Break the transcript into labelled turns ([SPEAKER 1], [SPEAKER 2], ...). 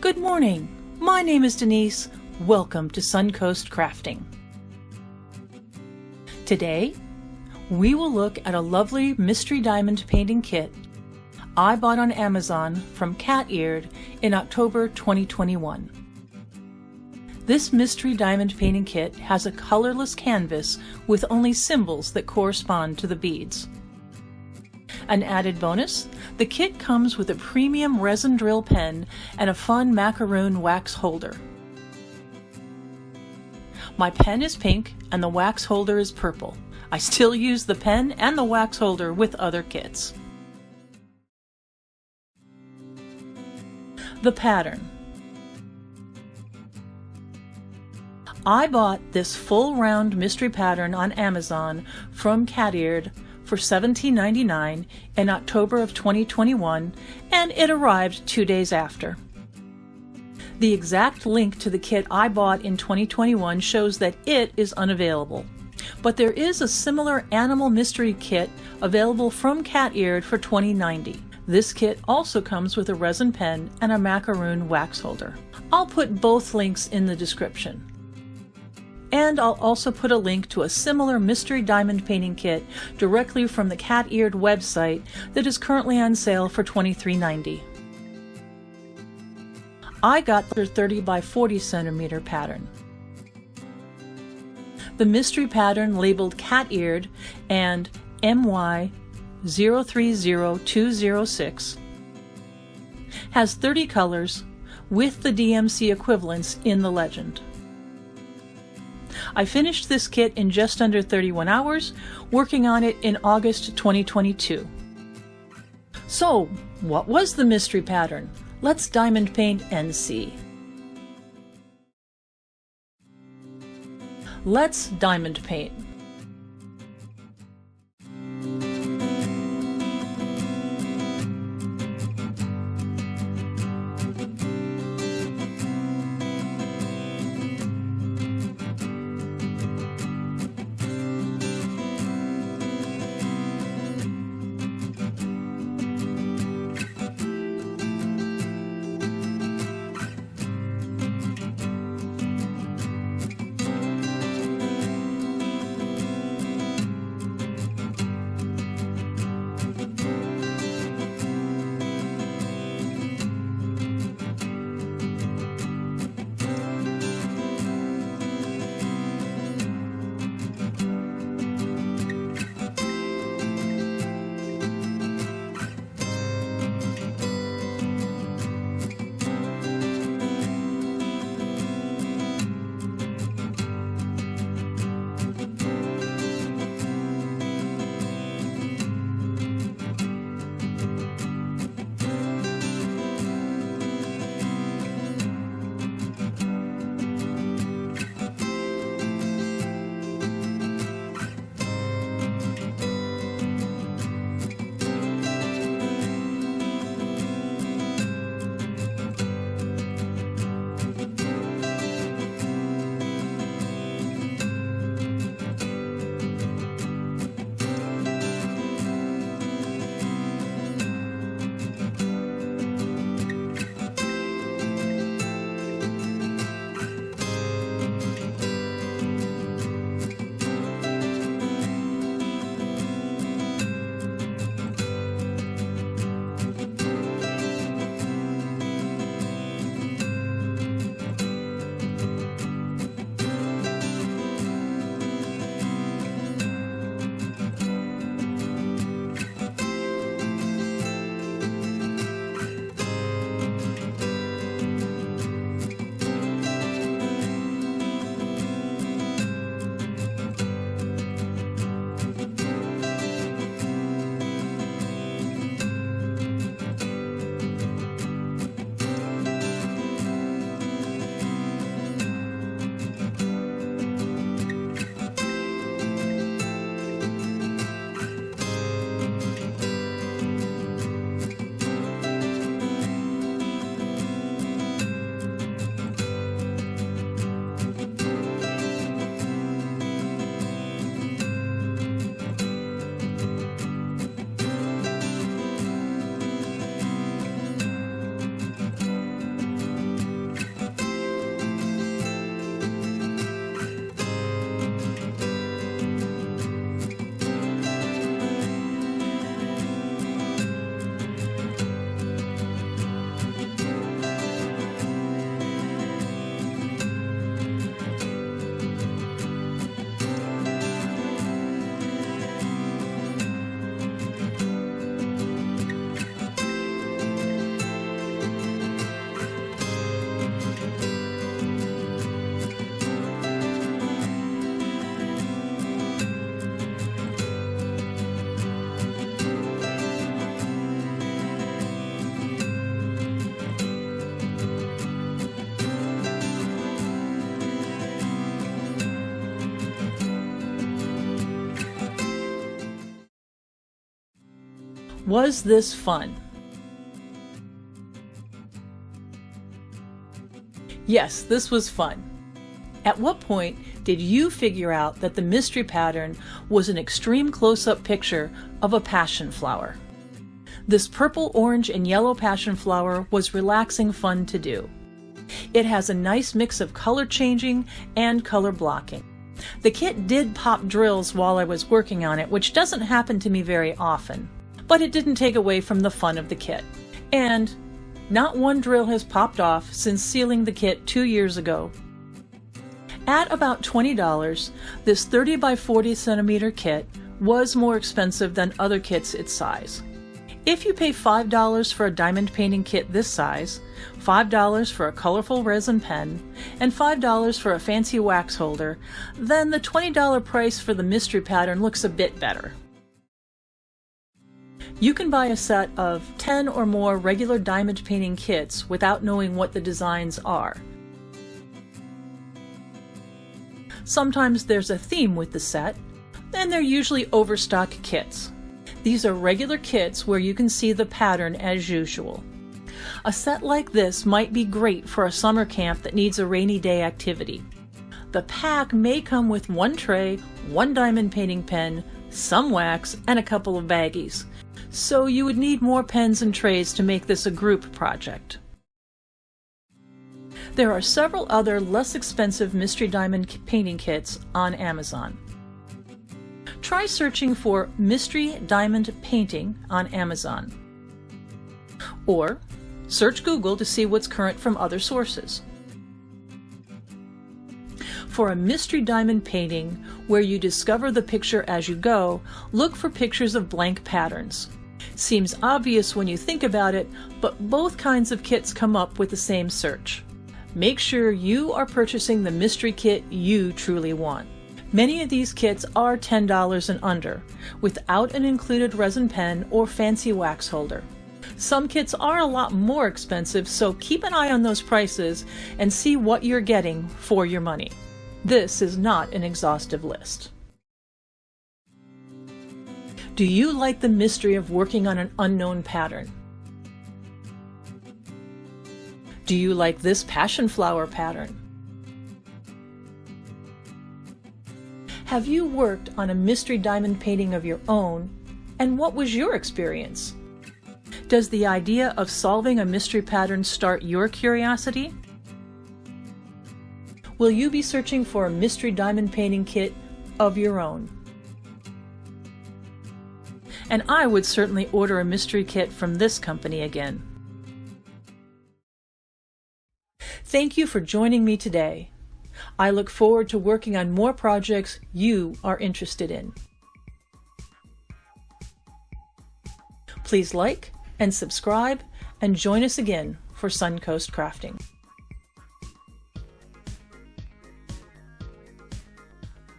[SPEAKER 1] Good morning. My name is Denise. Welcome to Suncoast Crafting. Today, we will look at a lovely mystery diamond painting kit I bought on Amazon from Cateared in October 2021. This mystery diamond painting kit has a colorless canvas with only symbols that correspond to the beads. An added bonus, the kit comes with a premium resin drill pen and a fun macaroon wax holder. My pen is pink and the wax holder is purple. I still use the pen and the wax holder with other kits. The pattern. I bought this full round mystery pattern on Amazon from Cateared for $17.99 in October of 2021, and it arrived 2 days after. The exact link to the kit I bought in 2021 shows that it is unavailable, but there is a similar animal mystery kit available from Cateared for $20.90. This kit also comes with a resin pen and a macaroon wax holder. I'll put both links in the description. And I'll also put a link to a similar mystery diamond painting kit directly from the Cateared website that is currently on sale for $23.90. I got the 30 by 40 centimeter pattern. The mystery pattern labeled Cateared and MY 030206 has 30 colors with the DMC equivalents in the legend. I finished this kit in just under 31 hours, working on it in August 2022. So, what was the mystery pattern? Let's diamond paint and see. Let's diamond paint. Was this fun? Yes, this was fun. At what point did you figure out that the mystery pattern was an extreme close-up picture of a passion flower? This purple, orange, and yellow passion flower was relaxing fun to do. It has a nice mix of color changing and color blocking. The kit did pop drills while I was working on it, which doesn't happen to me very often, but it didn't take away from the fun of the kit. And not one drill has popped off since sealing the kit 2 years ago. At about $20, this 30 by 40 centimeter kit was more expensive than other kits its size. If you pay $5 for a diamond painting kit this size, $5 for a colorful resin pen, and $5 for a fancy wax holder, then the $20 price for the mystery pattern looks a bit better. You can buy a set of 10 or more regular diamond painting kits without knowing what the designs are. Sometimes there's a theme with the set, and they're usually overstock kits. These are regular kits where you can see the pattern as usual. A set like this might be great for a summer camp that needs a rainy day activity. The pack may come with one tray, one diamond painting pen, some wax, and a couple of baggies. So you would need more pens and trays to make this a group project. There are several other less expensive mystery diamond painting kits on Amazon. Try searching for Mystery Diamond Painting on Amazon. Or search Google to see what's current from other sources. For a mystery diamond painting where you discover the picture as you go, look for pictures of blank patterns. Seems obvious when you think about it, but both kinds of kits come up with the same search. Make sure you are purchasing the mystery kit you truly want. Many of these kits are $10 and under, without an included resin pen or fancy wax holder. Some kits are a lot more expensive, so keep an eye on those prices and see what you're getting for your money. This is not an exhaustive list. Do you like the mystery of working on an unknown pattern? Do you like this passion flower pattern? Have you worked on a mystery diamond painting of your own, and what was your experience? Does the idea of solving a mystery pattern start your curiosity? Will you be searching for a mystery diamond painting kit of your own? And I would certainly order a mystery kit from this company again. Thank you for joining me today. I look forward to working on more projects you are interested in. Please like and subscribe and join us again for Suncoast Crafting.